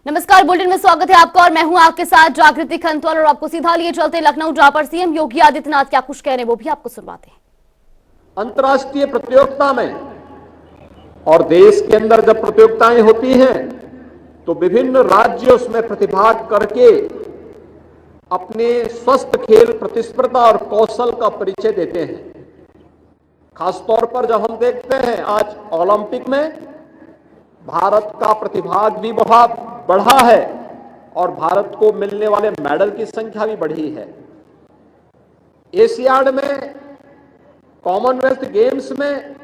नमस्कार, बुलेटिन में स्वागत है आपका और मैं हूं आपके साथ जागृति खंतवाल। और आपको सीधा लिए चलते लखनऊ, जहां पर सीएम योगी आदित्यनाथ क्या कुछ कह रहे हैं वो भी आपको सुनवाते हैं। अंतर्राष्ट्रीय प्रतियोगिता में और देश के अंदर जब प्रतियोगिताएं होती हैं तो विभिन्न राज्य उसमें प्रतिभाग करके अपने स्वस्थ खेल प्रतिस्पर्धा और कौशल का परिचय देते हैं। खासतौर पर जब हम देखते हैं आज ओलंपिक में भारत का प्रतिभाग भी बहुत बढ़ा है और भारत को मिलने वाले मेडल की संख्या भी बढ़ी है। एशियाड में, कॉमनवेल्थ गेम्स में,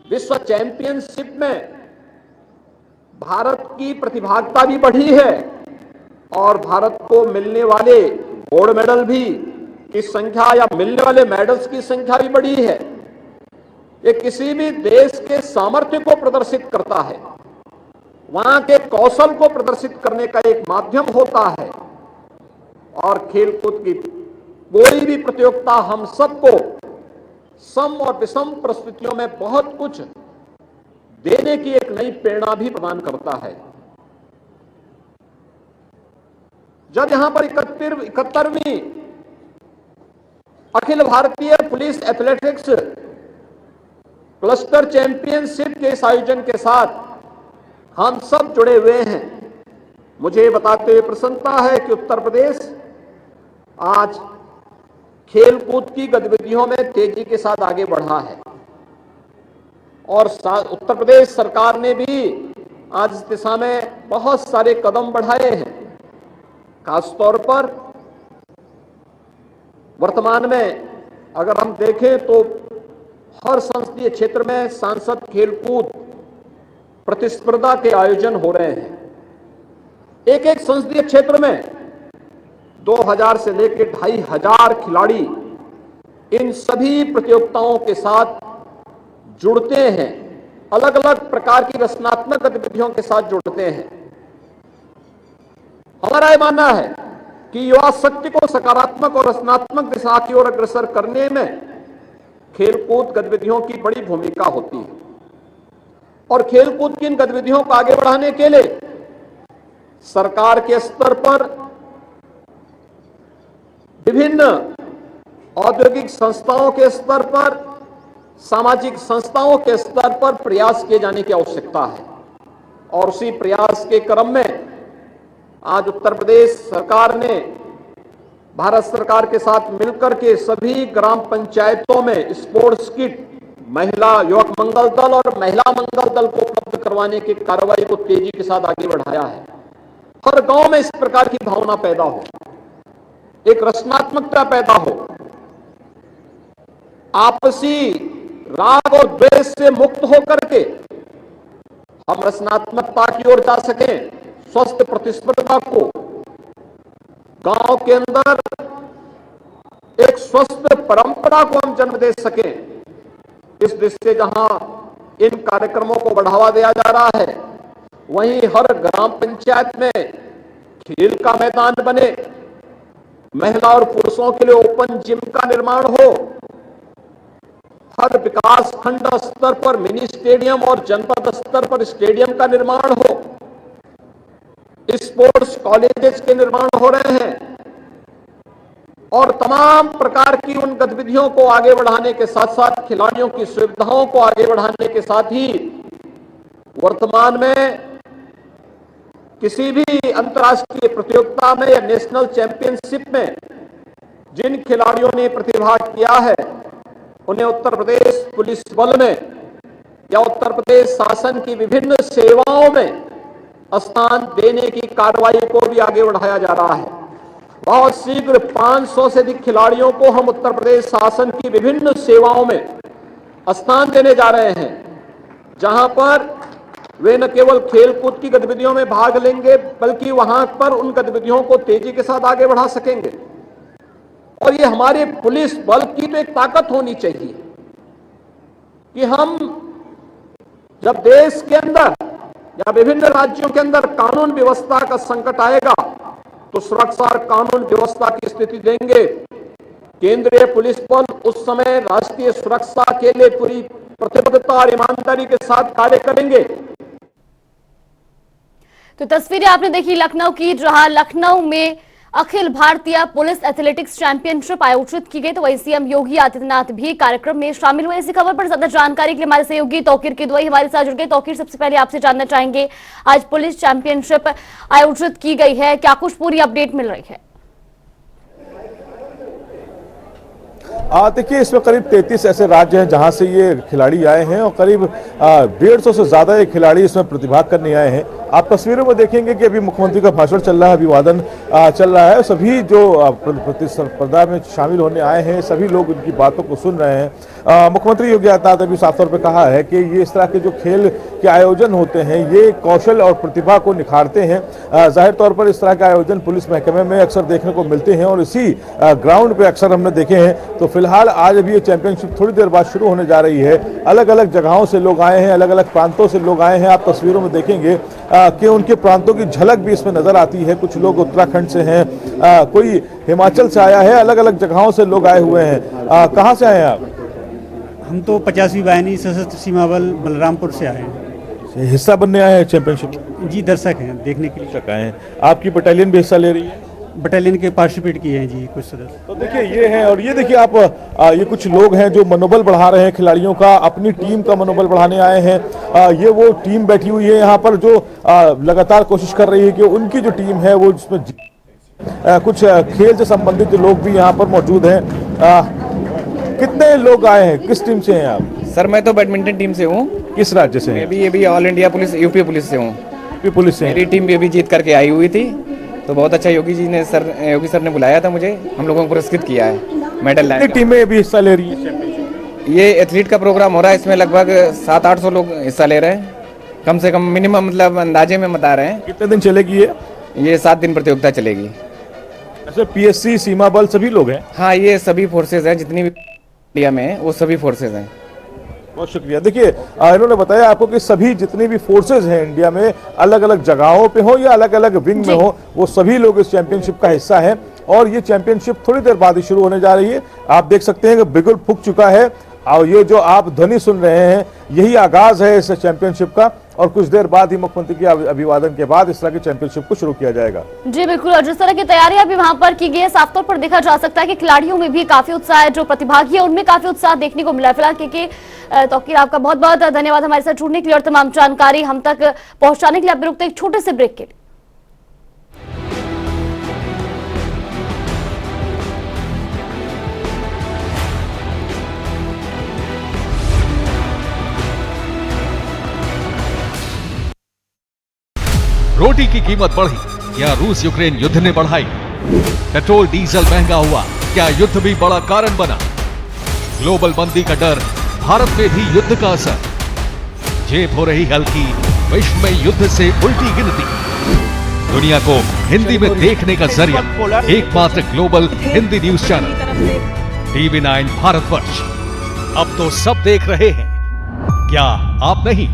विश्व चैंपियनशिप में भारत की प्रतिभागिता भी बढ़ी है और भारत को मिलने वाले गोल्ड मेडल भी की संख्या या मिलने वाले मेडल्स की संख्या भी बढ़ी है। ये किसी भी देश के सामर्थ्य को प्रदर्शित करता है, वहां के कौशल को प्रदर्शित करने का एक माध्यम होता है। और खेलकूद की कोई भी प्रतियोगिता हम सबको सम और विषम परिस्थितियों में बहुत कुछ देने की एक नई प्रेरणा भी प्रदान करता है। जब यहां पर 71वीं Akhil Bharatiya police athletics cluster championship के इस आयोजन के साथ हम सब जुड़े हुए हैं, मुझे बताते हुए प्रसन्नता है कि उत्तर प्रदेश आज खेलकूद की गतिविधियों में तेजी के साथ आगे बढ़ा है और उत्तर प्रदेश सरकार ने भी आज इस दिशा में बहुत सारे कदम बढ़ाए हैं। खासतौर पर वर्तमान में अगर हम देखें तो हर संसदीय क्षेत्र में सांसद खेलकूद प्रतिस्पर्धा के आयोजन हो रहे हैं। एक एक संसदीय क्षेत्र में 2000 से लेकर 2500 खिलाड़ी इन सभी प्रतियोगिताओं के साथ जुड़ते हैं, अलग अलग प्रकार की रचनात्मक गतिविधियों के साथ जुड़ते हैं। हमारा यह मानना है कि युवा शक्ति को सकारात्मक और रचनात्मक दिशा की ओर अग्रसर करने में खेलकूद गतिविधियों की बड़ी भूमिका होती है और खेलकूद की इन गतिविधियों को आगे बढ़ाने के लिए सरकार के स्तर पर विभिन्न औद्योगिक संस्थाओं के स्तर पर, सामाजिक संस्थाओं के स्तर पर प्रयास किए जाने की आवश्यकता है। और उसी प्रयास के क्रम में आज उत्तर प्रदेश सरकार ने भारत सरकार के साथ मिलकर के सभी ग्राम पंचायतों में स्पोर्ट्स किट, महिला युवक मंगल दल और महिला मंगल दल को उपलब्ध करवाने की कार्रवाई को तेजी के साथ आगे बढ़ाया है। हर गांव में इस प्रकार की भावना पैदा हो, एक रचनात्मकता पैदा हो, आपसी राग और द्वेष से मुक्त होकर के हम रचनात्मकता की ओर जा सकें, स्वस्थ प्रतिस्पर्धा को गांव के अंदर एक स्वस्थ परंपरा को हम जन्म दे सकें। इस दृष्टि से जहां इन कार्यक्रमों को बढ़ावा दिया जा रहा है, वहीं हर ग्राम पंचायत में खेल का मैदान बने, महिला और पुरुषों के लिए ओपन जिम का निर्माण हो, हर विकास खंड स्तर पर मिनी स्टेडियम और जनपद स्तर पर स्टेडियम का निर्माण हो, स्पोर्ट्स कॉलेजेस के निर्माण हो रहे हैं और तमाम प्रकार की उन गतिविधियों को आगे बढ़ाने के साथ साथ खिलाड़ियों की सुविधाओं को आगे बढ़ाने के साथ ही वर्तमान में किसी भी अंतर्राष्ट्रीय प्रतियोगिता में या नेशनल चैंपियनशिप में जिन खिलाड़ियों ने प्रतिभाग किया है, उन्हें उत्तर प्रदेश पुलिस बल में या उत्तर प्रदेश शासन की विभिन्न सेवाओं में स्थान देने की कार्रवाई को भी आगे बढ़ाया जा रहा है। बहुत शीघ्र 500 से अधिक खिलाड़ियों को हम उत्तर प्रदेश शासन की विभिन्न सेवाओं में स्थान देने जा रहे हैं, जहां पर वे न केवल खेलकूद की गतिविधियों में भाग लेंगे बल्कि वहां पर उन गतिविधियों को तेजी के साथ आगे बढ़ा सकेंगे। और ये हमारे पुलिस बल की तो एक ताकत होनी चाहिए कि हम जब देश के अंदर या विभिन्न राज्यों के अंदर कानून व्यवस्था का संकट आएगा तो सुरक्षा और कानून व्यवस्था की स्थिति देंगे। केंद्रीय पुलिस बल उस समय राष्ट्रीय सुरक्षा के लिए पूरी प्रतिबद्धता और ईमानदारी के साथ कार्य करेंगे। तो तस्वीरें आपने देखी लखनऊ की, जहां लखनऊ में Akhil Bharatiya police athletics championship आयोजित की गई। तो वहीं सीएम योगी आदित्यनाथ भी कार्यक्रम में शामिल हुए। इसी खबर पर ज्यादा जानकारी के लिए हमारे सहयोगी तौकीर किदवई हमारे साथ जुड़ गए। तौकीर, सबसे पहले आपसे जानना चाहेंगे, आज पुलिस चैंपियनशिप आयोजित की गई है, क्या कुछ पूरी अपडेट मिल रही है? देखिए, इसमें करीब 33 ऐसे राज्य हैं जहां से ये खिलाड़ी आए हैं और करीब 150 से ज्यादा ये खिलाड़ी इसमें प्रतिभाग करने आए हैं। आप तस्वीरों में देखेंगे कि अभी मुख्यमंत्री का भाषण चल रहा है, अभिवादन चल रहा है। सभी जो प्रतिस्पर्धा में शामिल होने आए हैं, सभी लोग उनकी बातों को सुन रहे हैं। मुख्यमंत्री योगी आदित्यनाथ ने भी साफ तौर पर कहा है कि ये इस तरह के जो खेल के आयोजन होते हैं ये कौशल और प्रतिभा को निखारते हैं। जाहिर तौर पर इस तरह के आयोजन पुलिस महकमे में अक्सर देखने को मिलते हैं और इसी ग्राउंड पे अक्सर हमने देखे हैं। तो फिलहाल आज अभी ये चैंपियनशिप थोड़ी देर बाद शुरू होने जा रही है। अलग अलग जगहों से लोग आए हैं, अलग अलग प्रांतों से लोग आए हैं। आप तस्वीरों में देखेंगे कि उनके प्रांतों की झलक भी इसमें नजर आती है। कुछ लोग उत्तराखंड से हैं, कोई हिमाचल से आया है, अलग अलग जगहों से लोग आए हुए हैं। कहाँ से आए हैं आप? हम तो 50वीं वाहिनी सशस्त्र सीमा बल बलरामपुर से आए हैं। हिस्सा बनने आए हैं चैंपियनशिप? जी, दर्शक हैं, देखने के लिए आए हैं। आपकी बटालियन भी हिस्सा ले रही है? बटालियन के पार्टिसिपेट किए हैं जी कुछ सदस्य। तो देखिए ये है, और ये देखिए आप ये कुछ लोग हैं जो मनोबल बढ़ा रहे हैं खिलाड़ियों का, अपनी टीम का मनोबल बढ़ाने आए हैं। ये वो टीम बैठी हुई है यहाँ पर जो लगातार कोशिश कर रही है कि उनकी जो टीम है वो जिसमें कुछ खेल से संबंधित जो लोग भी यहाँ पर मौजूद हैं। कितने लोग आए हैं, किस टीम से हैं आप? सर मैं तो बैडमिंटन टीम से हूँ। किस राज्य से हैं? मैं भी all India police UP police से हूँ। यूपी पुलिस से? मेरी टीम भी अभी जीत करके आई हुई थी, तो बहुत अच्छा योगी सर ने बुलाया था मुझे, हम लोगों को पुरस्कृत किया है, मेडल लाया। टीमें भी हिस्सा ले रही है? ये एथलीट का प्रोग्राम हो रहा है, इसमें लगभग 700-800 लोग हिस्सा ले रहे हैं, कम से कम मिनिमम, मतलब अंदाजे में बता रहे हैं। कितने दिन चलेगी ये? 7 दिन प्रतियोगिता चलेगी। अच्छा, पीएससी, सीमा बल सभी लोग हैं? हाँ, ये सभी फोर्सेज हैं, जितनी भी इंडिया में है वो सभी फोर्सेज हैं। बहुत शुक्रिया। देखिए, इन्होंने बताया आपको कि सभी जितनी भी फोर्सेज हैं इंडिया में, अलग अलग जगहों पे हो या अलग अलग विंग में हो, वो सभी लोग इस चैंपियनशिप का हिस्सा हैं। और ये चैंपियनशिप थोड़ी देर बाद ही शुरू होने जा रही है। आप देख सकते हैं कि बिगुल फूंक चुका है और ये जो आप ध्वनि सुन रहे हैं यही आगाज है इस चैंपियनशिप का, और कुछ देर बाद ही मुख्यमंत्री के अभिवादन के बाद इस तरह की चैंपियनशिप को शुरू किया जाएगा। जी बिल्कुल, और जिस तरह की तैयारियां भी वहां पर की गई है, साफ तौर पर देखा जा सकता है कि खिलाड़ियों में भी काफी उत्साह है, जो प्रतिभागी है उनमें काफी उत्साह देखने को मिला है। फिलहाल क्योंकि तौकीर, आपका बहुत बहुत धन्यवाद हमारे साथ जुड़ने के लिए और तमाम जानकारी हम तक पहुंचाने के लिए। आप रुकते एक छोटे से ब्रेक के लिए। रोटी की कीमत बढ़ी, क्या रूस यूक्रेन युद्ध ने बढ़ाई? पेट्रोल डीजल महंगा हुआ, क्या युद्ध भी बड़ा कारण बना? ग्लोबल मंदी का डर, भारत में भी युद्ध का असर। जेब हो रही हल्की, विश्व में युद्ध से उल्टी गिनती। दुनिया को हिंदी में देखने का जरिया, एकमात्र global Hindi news channel TV9 Bharatvarsh. अब तो सब देख रहे हैं, क्या आप नहीं?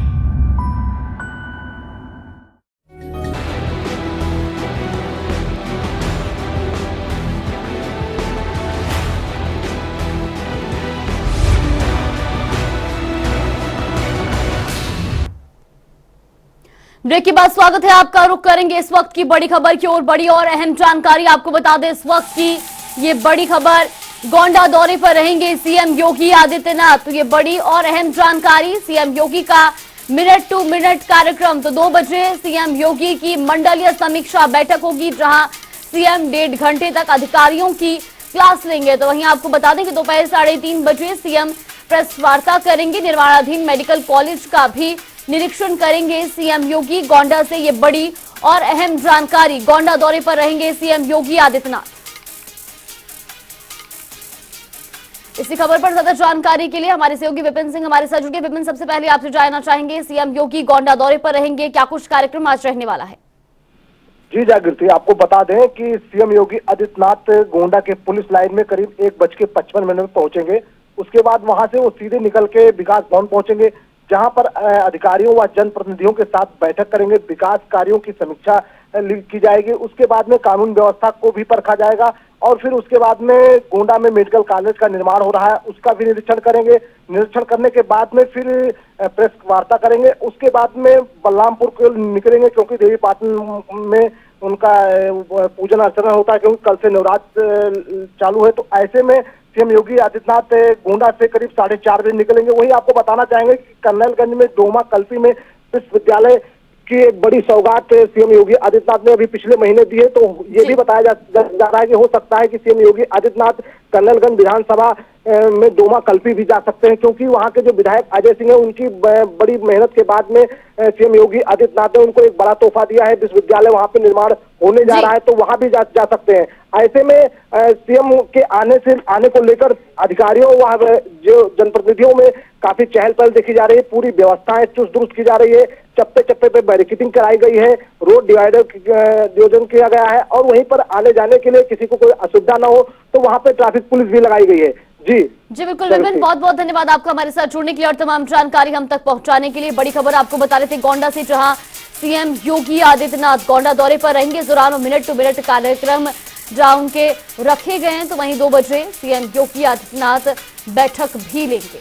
ब्रेक के बाद स्वागत है आपका। रुख करेंगे इस वक्त की बड़ी खबर की ओर। बड़ी और अहम जानकारी आपको बता दें इस वक्त की ये बड़ी खबर, गोंडा दौरे पर रहेंगे सीएम योगी आदित्यनाथ। तो ये बड़ी और अहम जानकारी, सीएम योगी का मिनट टू मिनट कार्यक्रम। तो 2 बजे सीएम योगी की मंडलीय समीक्षा बैठक होगी, जहां सीएम 1.5 घंटे तक अधिकारियों की क्लास लेंगे। तो वहीं आपको बता दें कि दोपहर 3:30 बजे सीएम प्रेस वार्ता करेंगे। निर्माणाधीन मेडिकल कॉलेज का भी निरीक्षण करेंगे सीएम योगी। गोंडा से ये बड़ी और अहम जानकारी, गोंडा दौरे पर रहेंगे सीएम योगी आदित्यनाथ। इसी खबर पर ज्यादा जानकारी के लिए हमारे सहयोगी विपिन सिंह हमारे साथ जुड़ गए। विपिन, सबसे पहले आपसे जानना चाहेंगे, सीएम योगी गोंडा दौरे पर रहेंगे, क्या कुछ कार्यक्रम आज रहने वाला है? जी जागृति, आपको बता दें कि सीएम योगी आदित्यनाथ गोंडा के पुलिस लाइन में करीब 1:55 में पहुंचेंगे। उसके बाद वहां से वो सीधे निकल के विकास भवन पहुंचेंगे, जहां पर अधिकारियों व जनप्रतिनिधियों के साथ बैठक करेंगे, विकास कार्यों की समीक्षा की जाएगी। उसके बाद में कानून व्यवस्था को भी परखा जाएगा और फिर उसके बाद में गोंडा में मेडिकल कॉलेज का निर्माण हो रहा है, उसका भी निरीक्षण करेंगे। निरीक्षण करने के बाद में फिर प्रेस वार्ता करेंगे। उसके बाद में बलरामपुर को निकलेंगे, क्योंकि देवी पाटन में उनका पूजन अर्चना होता है, क्योंकि कल से नवरात्र चालू है। तो ऐसे में सीएम योगी आदित्यनाथ गोंडा से करीब 4:30 बजे निकलेंगे। वहीं आपको बताना चाहेंगे कि कर्नलगंज में डोमा कल्पी में विश्वविद्यालय की एक बड़ी सौगात सीएम योगी आदित्यनाथ ने अभी पिछले महीने दी है। तो ये भी बताया जा रहा है कि हो सकता है कि सीएम योगी आदित्यनाथ कर्नलगंज विधानसभा में डोमा कल्पी भी जा सकते हैं, क्योंकि वहां के जो विधायक अजय सिंह है, उनकी बड़ी मेहनत के बाद में सीएम योगी आदित्यनाथ ने उनको एक बड़ा तोहफा दिया है। विश्वविद्यालय वहां पे निर्माण होने जा रहा है, तो वहां भी जा सकते हैं। ऐसे में सीएम के आने को लेकर अधिकारियों व जो जनप्रतिनिधियों में काफी चहल पहल देखी जा रही है। पूरी व्यवस्थाएं चुस्त दुरुस्त की जा रही है। चप्पे चप्पे पे बैरिकेडिंग कराई गई है, रोड डिवाइडर नियोजन किया गया है, और वहीं पर आने जाने के लिए किसी को कोई असुविधा ना हो तो वहां पे ट्रैफिक पुलिस भी लगाई गई है। जी बिल्कुल विपिन, बहुत बहुत धन्यवाद आपका हमारे साथ जुड़ने के लिए और तमाम जानकारी हम तक पहुंचाने के लिए। बड़ी खबर आपको बता रहे थे गोंडा से, जहां सीएम योगी आदित्यनाथ गोंडा दौरे पर रहेंगे। इस दौरान मिनट टू मिनट कार्यक्रम जहां उनके रखे गए हैं, तो वहीं 2 बजे सीएम योगी आदित्यनाथ बैठक भी लेंगे।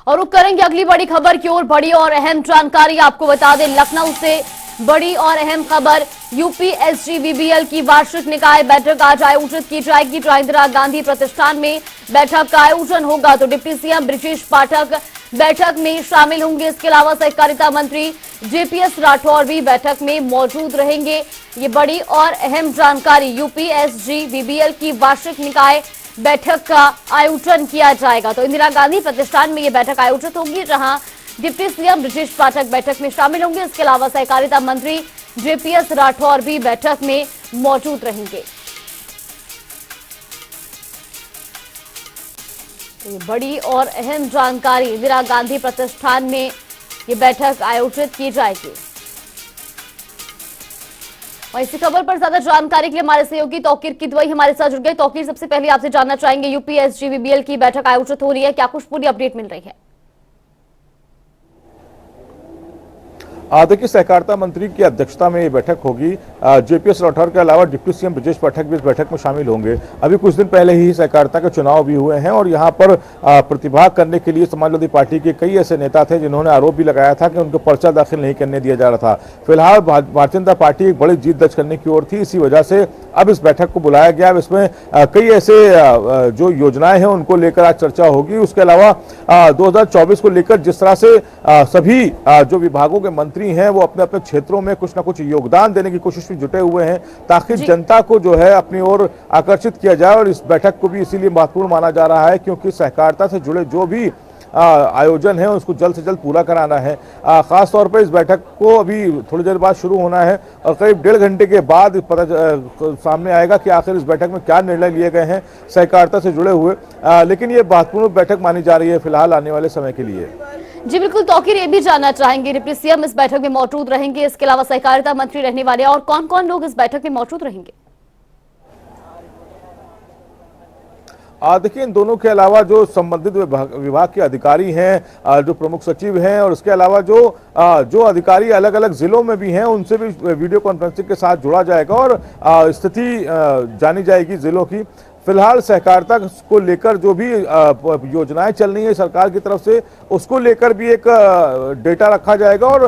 और रुक करेंगे अगली बड़ी खबर की ओर। बड़ी और अहम जानकारी आपको बता दें, लखनऊ से बड़ी और अहम खबर, यूपीएसजी-वीबीएल की वार्षिक निकाय बैठक आज आयोजित की जाएगी। जहां इंदिरा गांधी प्रतिष्ठान में बैठक का आयोजन होगा, तो डिप्टी सीएम बृजेश पाठक बैठक में शामिल होंगे। इसके अलावा सहकारिता मंत्री जेपीएस राठौर भी बैठक में मौजूद रहेंगे। ये बड़ी और अहम जानकारी, यूपीएसजी-वीबीएल की वार्षिक निकाय बैठक का आयोजन किया जाएगा। तो इंदिरा गांधी प्रतिष्ठान में ये बैठक आयोजित होगी, जहां डिप्टी सीएम बृजेश पाठक बैठक में शामिल होंगे। इसके अलावा सहकारिता मंत्री जेपीएस राठौर भी बैठक में मौजूद रहेंगे। तो ये बड़ी और अहम जानकारी, इंदिरा गांधी प्रतिष्ठान में ये बैठक आयोजित की जाएगी। और इसी खबर पर ज्यादा जानकारी के लिए हमारे सहयोगी तौकीर किदवई हमारे साथ जुड़ गए। तौकीर, सबसे पहले आपसे जानना चाहेंगे, यूपीएसजी-वीबीएल की बैठक आयोजित हो रही है, क्या कुछ पूरी अपडेट मिल रही है? देखिए, सहकारिता मंत्री की अध्यक्षता में ये बैठक होगी। जेपीएस राठौर के अलावा डिप्टी सीएम बृजेश पाठक भी इस बैठक में शामिल होंगे। अभी कुछ दिन पहले ही सहकारिता के चुनाव भी हुए हैं और यहाँ पर प्रतिभाग करने के लिए समाजवादी पार्टी के कई ऐसे नेता थे जिन्होंने आरोप भी लगाया था कि उनको पर्चा दाखिल नहीं करने दिया जा रहा था। फिलहाल भारतीय जनता पार्टी एक बड़ी जीत दर्ज करने की ओर थी, इसी वजह से अब इस बैठक को बुलाया गया। अब इसमें कई ऐसे जो योजनाएं हैं उनको लेकर आज चर्चा होगी। उसके अलावा 2024 को लेकर जिस तरह से सभी जो विभागों के मंत्री हैं वो अपने अपने क्षेत्रों में कुछ ना कुछ योगदान देने की कोशिश में जुटे हुए हैं, ताकि जनता को जो है अपनी ओर आकर्षित किया जाए। और इस बैठक को भी इसीलिए महत्वपूर्ण माना जा रहा है क्योंकि सहकारिता से जुड़े जो भी आयोजन है उसको जल्द से जल्द पूरा कराना है। खास तौर पर इस बैठक को अभी थोड़ी देर बाद शुरू होना है और करीब 1.5 घंटे के बाद पता सामने आएगा कि आखिर इस बैठक में क्या निर्णय लिए गए हैं सहकारिता से जुड़े हुए। लेकिन ये महत्वपूर्ण बैठक मानी जा रही है फिलहाल आने वाले समय के लिए। जी बिल्कुल, तौकीर, ये भी जानना चाहेंगे, डिप्टी सीएम इस बैठक में मौजूद रहेंगे, इसके अलावा सहकारिता मंत्री रहने वाले और कौन कौन लोग इस बैठक में मौजूद रहेंगे? देखिए, इन दोनों के अलावा जो संबंधित विभाग के अधिकारी हैं, जो प्रमुख सचिव हैं, और इसके अलावा जो अधिकारी अलग अलग जिलों में भी हैं उनसे भी वीडियो कॉन्फ्रेंसिंग के साथ जुड़ा जाएगा और स्थिति जानी जाएगी जिलों की। फिलहाल सहकारिता को लेकर जो भी योजनाएं चल रही है सरकार की तरफ से, उसको लेकर भी एक डेटा रखा जाएगा और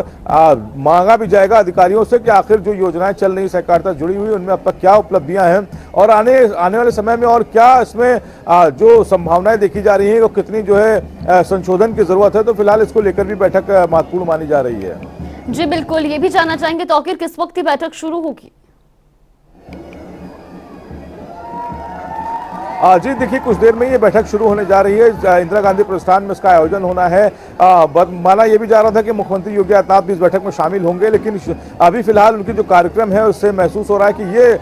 मांगा भी जाएगा अधिकारियों से कि आखिर जो योजनाएं चल रही है सहकारिता जुड़ी हुई उनमें अब तक क्या उपलब्धियां हैं और आने वाले समय में और क्या इसमें जो संभावनाएं देखी जा रही हैं और कितनी जो है संशोधन की जरूरत है। तो फिलहाल इसको लेकर भी बैठक महत्वपूर्ण मानी जा रही है। जी बिल्कुल, ये भी जानना चाहेंगे तौकीर, किस वक्त की बैठक शुरू होगी? जी देखिए, कुछ देर में ये बैठक शुरू होने जा रही है। इंदिरा गांधी प्रतिष्ठान में इसका आयोजन होना है। माना यह भी जा रहा था कि मुख्यमंत्री योगी आदित्यनाथ भी इस बैठक में शामिल होंगे, लेकिन अभी फिलहाल उनकी जो कार्यक्रम है उससे महसूस हो रहा है कि ये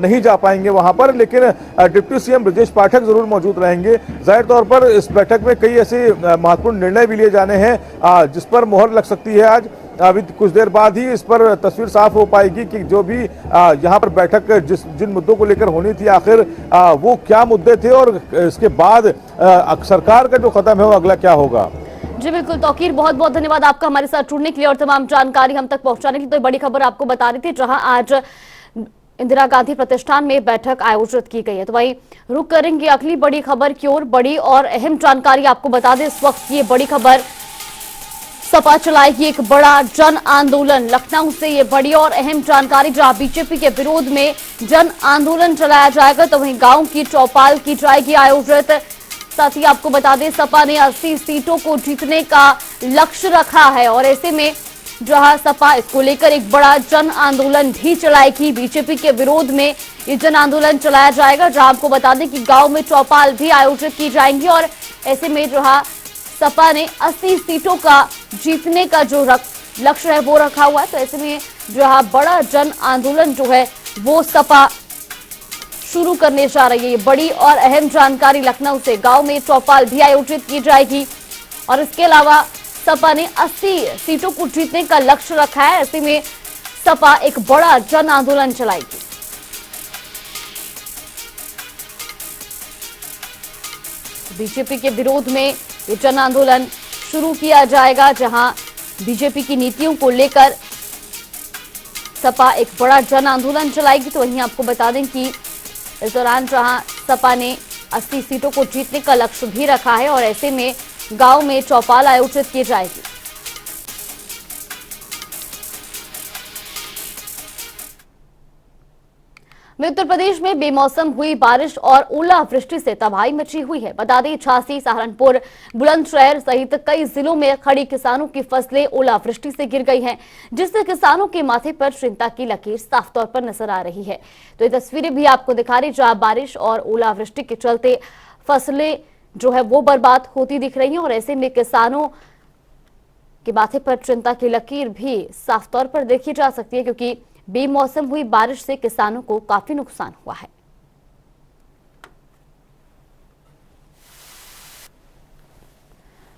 नहीं जा पाएंगे वहां पर, लेकिन डिप्टी सीएम बृजेश पाठक जरूर मौजूद रहेंगे। जाहिर तौर पर इस बैठक में कई ऐसे महत्वपूर्ण निर्णय भी लिए जाने हैं जिस पर मोहर लग सकती है आज। अभी कुछ देर बाद ही इस पर तस्वीर साफ हो पाएगी कि जो भी यहाँ पर बैठक जिन मुद्दों को लेकर होनी थी आखिर वो क्या मुद्दे थे और इसके बाद सरकार का जो कदम है वो अगला क्या होगा। जी बिल्कुल तौकीर, बहुत बहुत धन्यवाद आपका हमारे साथ जुड़ने के लिए और तमाम जानकारी हम तक पहुंचाने के लिए। तो बड़ी खबर आपको बता रही थी, जहां आज इंदिरा गांधी प्रतिष्ठान में बैठक आयोजित की गई है। तो वहीं रुक करेंगे अगली बड़ी खबर की ओर। बड़ी और अहम जानकारी आपको बता दें, इस वक्त ये बड़ी खबर, सपा चलाएगी एक बड़ा जन आंदोलन। लखनऊ से ये बड़ी और अहम जानकारी, जहां बीजेपी के विरोध में जन आंदोलन चलाया जाएगा, तो वहीं गांव की चौपाल की जाएगी आयोजित। साथ ही आपको बता दें, सपा ने 80 सीटों को जीतने का लक्ष्य रखा है और ऐसे में जहां सपा इसको लेकर एक बड़ा जन आंदोलन भी चलाएगी। बीजेपी के विरोध में ये जन आंदोलन चलाया जाएगा, जहां आपको बता दें कि गांव में चौपाल भी आयोजित की जाएंगी और ऐसे में जहां सपा ने 80 सीटों का जीतने का जो लक्ष्य है वो रखा हुआ है, तो ऐसे में जहां बड़ा जन आंदोलन जो है वो सपा शुरू करने जा रही है। ये बड़ी और अहम जानकारी लखनऊ से, गांव में चौपाल भी आयोजित की जाएगी और इसके अलावा सपा ने 80 सीटों को जीतने का लक्ष्य रखा है। ऐसे में सपा एक बड़ा जन आंदोलन चलाएगी। बीजेपी के विरोध में ये जन आंदोलन शुरू किया जाएगा, जहां बीजेपी की नीतियों को लेकर सपा एक बड़ा जन आंदोलन चलाएगी। तो वहीं आपको बता दें कि इस दौरान जहां सपा ने 80 सीटों को जीतने का लक्ष्य भी रखा है और ऐसे में गांव में चौपाल आयोजित की जाएगी। उत्तर प्रदेश में बेमौसम हुई बारिश और ओलावृष्टि से तबाही मची हुई है। बता दें, झांसी, सहारनपुर, बुलंदशहर सहित कई जिलों में खड़ी किसानों की फसलें ओलावृष्टि से गिर गई हैं, जिससे किसानों के माथे पर चिंता की लकीर साफ तौर पर नजर आ रही है। तो ये तस्वीरें भी आपको दिखा रही, जहां बारिश और ओलावृष्टि के चलते फसलें जो है वो बर्बाद होती दिख रही हैं और ऐसे में किसानों के माथे पर चिंता की लकीर भी साफ तौर पर देखी जा सकती है, क्योंकि बेमौसम हुई बारिश से किसानों को काफी नुकसान हुआ है।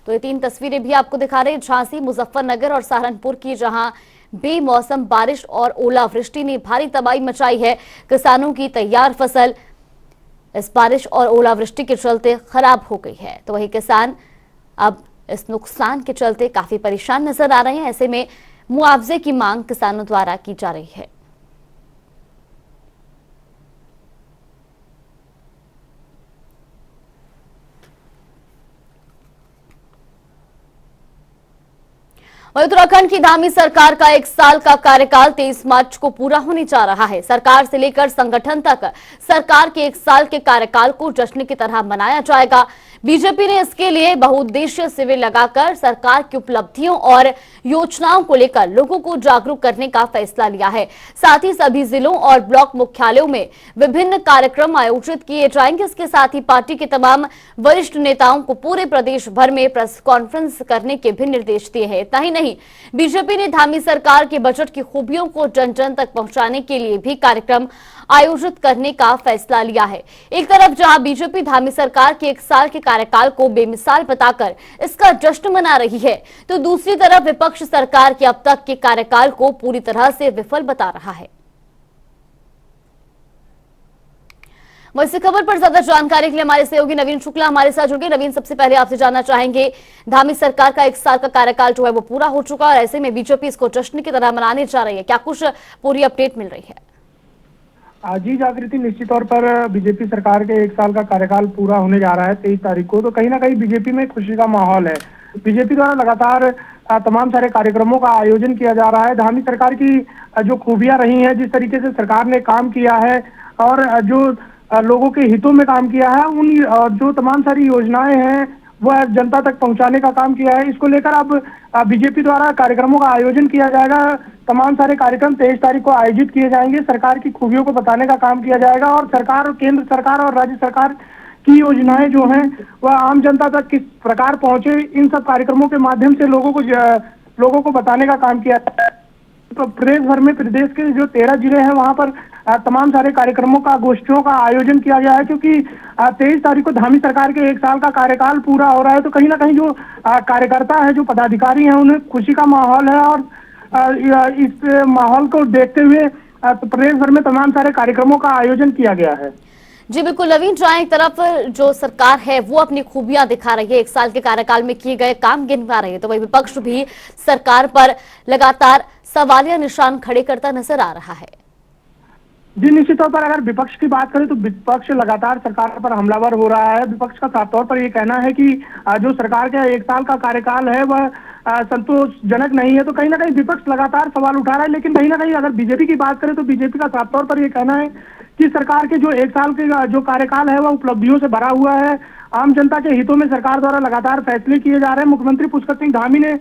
तो ये 3 तस्वीरें भी आपको दिखा रहे हैं, झांसी, मुजफ्फरनगर और सहारनपुर की, जहां बेमौसम बारिश और ओलावृष्टि ने भारी तबाही मचाई है। किसानों की तैयार फसल इस बारिश और ओलावृष्टि के चलते खराब हो गई है। तो वही किसान अब इस नुकसान के चलते काफी परेशान नजर आ रहे हैं। ऐसे में मुआवजे की मांग किसानों द्वारा की जा रही है। उत्तराखंड की धामी सरकार का 1 साल का कार्यकाल 23 मार्च को पूरा होने जा रहा है। सरकार से लेकर संगठन तक सरकार के 1 साल के कार्यकाल को जश्न की तरह मनाया जाएगा। बीजेपी ने इसके लिए बहुउद्देशीय शिविर लगाकर सरकार की उपलब्धियों और योजनाओं को लेकर लोगों को जागरूक करने का फैसला लिया है। साथ ही सभी जिलों और ब्लॉक मुख्यालयों में विभिन्न कार्यक्रम आयोजित किए जाएंगे। इसके साथ ही पार्टी के तमाम वरिष्ठ नेताओं को पूरे प्रदेश भर में प्रेस कॉन्फ्रेंस करने के भी निर्देश दिए हैं। इतना ही नहीं, बीजेपी ने धामी सरकार के बजट की खूबियों को जन जन तक पहुंचाने के लिए भी कार्यक्रम आयोजित करने का फैसला लिया है। एक तरफ जहां बीजेपी धामी सरकार के 1 साल के कार्यकाल को बेमिसाल बताकर इसका जश्न मना रही है, तो दूसरी तरफ विपक्ष सरकार के अब तक के कार्यकाल को पूरी तरह से विफल बता रहा है। इस खबर पर ज्यादा जानकारी के लिए हमारे सहयोगी नवीन शुक्ला हमारे साथ जुड़ गए। नवीन, सबसे पहले आपसे जानना चाहेंगे, धामी सरकार का 1 साल का कार्यकाल जो है वो पूरा हो चुका और ऐसे में बीजेपी इसको जश्न की तरह मनाने जा रही है, क्या कुछ पूरी अपडेट मिल रही है? जी जागृति, निश्चित तौर पर बीजेपी सरकार के 1 साल का कार्यकाल पूरा होने जा रहा है 23 तारीख को, तो कहीं ना कहीं बीजेपी में खुशी का माहौल है। बीजेपी द्वारा लगातार तमाम सारे कार्यक्रमों का आयोजन किया जा रहा है। धामी सरकार की जो खूबियां रही हैं, जिस तरीके से सरकार ने काम किया है और जो लोगों के हितों में काम किया है, उन जो तमाम सारी योजनाएं हैं वह जनता तक पहुंचाने का काम किया है। इसको लेकर अब बीजेपी द्वारा कार्यक्रमों का आयोजन किया जाएगा। तमाम सारे कार्यक्रम 23 तारीख को आयोजित किए जाएंगे। सरकार की खूबियों को बताने का काम किया जाएगा और सरकार और केंद्र सरकार और राज्य सरकार की योजनाएं जो हैं वह आम जनता तक किस प्रकार पहुंचे, इन सब कार्यक्रमों के माध्यम से लोगों को बताने का काम किया जाएगा। तो प्रदेश भर में, प्रदेश के जो 13 जिले हैं वहां पर तमाम सारे कार्यक्रमों का, गोष्ठियों का आयोजन किया गया है, क्योंकि 23 तारीख को धामी सरकार के 1 साल का कार्यकाल पूरा हो रहा है। तो कहीं ना कहीं जो कार्यकर्ता है, जो पदाधिकारी हैं, उन्हें खुशी का माहौल है और इस माहौल को देखते हुए प्रदेश भर में तमाम सारे कार्यक्रमों का आयोजन किया गया है। जी बिल्कुल नवीन, जहां एक तरफ जो सरकार है वो अपनी खूबियां दिखा रही है, 1 साल के कार्यकाल में किए गए काम गिनवा रही है, तो वही विपक्ष भी सरकार पर लगातार सवालिया निशान खड़े करता नजर आ रहा है। जी, निश्चित तौर पर अगर विपक्ष की बात करें तो विपक्ष लगातार सरकार पर हमलावर हो रहा है। विपक्ष का साफ तौर पर ये कहना है कि जो सरकार का 1 साल का कार्यकाल है वह संतोषजनक नहीं है, तो कहीं ना कहीं विपक्ष लगातार सवाल उठा रहा है। लेकिन कहीं ना कहीं अगर बीजेपी की बात करें तो बीजेपी का साफ तौर पर ये कहना है कि सरकार के जो 1 साल के जो कार्यकाल है वह उपलब्धियों से भरा हुआ है। आम जनता के हितों में सरकार द्वारा लगातार फैसले किए जा रहे हैं। मुख्यमंत्री पुष्कर सिंह धामी ने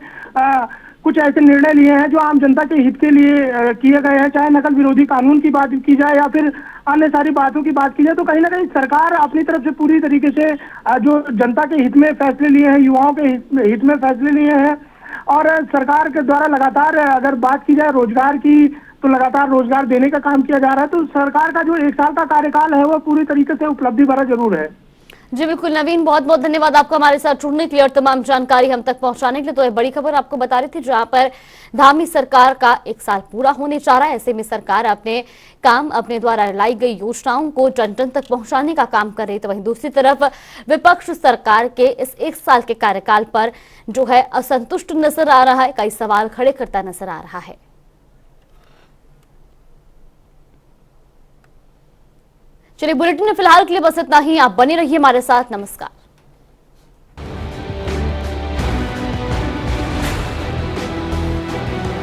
कुछ ऐसे निर्णय लिए हैं जो आम जनता के हित के लिए किए गए हैं, चाहे नकल विरोधी कानून की बात की जाए या फिर अन्य सारी बातों की बात की जाए। तो कहीं ना कहीं सरकार अपनी तरफ से पूरी तरीके से जो जनता के हित में फैसले लिए हैं, युवाओं के हित में फैसले लिए हैं। और सरकार के द्वारा लगातार अगर बात की जाए रोजगार की, तो लगातार रोजगार देने का काम किया जा रहा है। तो सरकार का जो 1 साल का कार्यकाल है वह पूरी तरीके से उपलब्धि भरा जरूर है। जी बिल्कुल नवीन, बहुत बहुत धन्यवाद आपका हमारे साथ जुड़ने के लिए और तमाम जानकारी हम तक पहुंचाने के लिए। तो ये बड़ी खबर आपको बता रही थी जहां पर धामी सरकार का 1 साल पूरा होने जा रहा है। ऐसे में सरकार अपने काम, अपने द्वारा लाई गई योजनाओं को जन जन तक पहुंचाने का काम कर रही है। तो वहीं दूसरी तरफ विपक्ष सरकार के इस 1 साल के कार्यकाल पर जो है असंतुष्ट नजर आ रहा है, कई सवाल खड़े करता नजर आ रहा है। चलिए बुलेटिन में फिलहाल के लिए बस इतना ही। आप बने रहिए हमारे साथ। नमस्कार।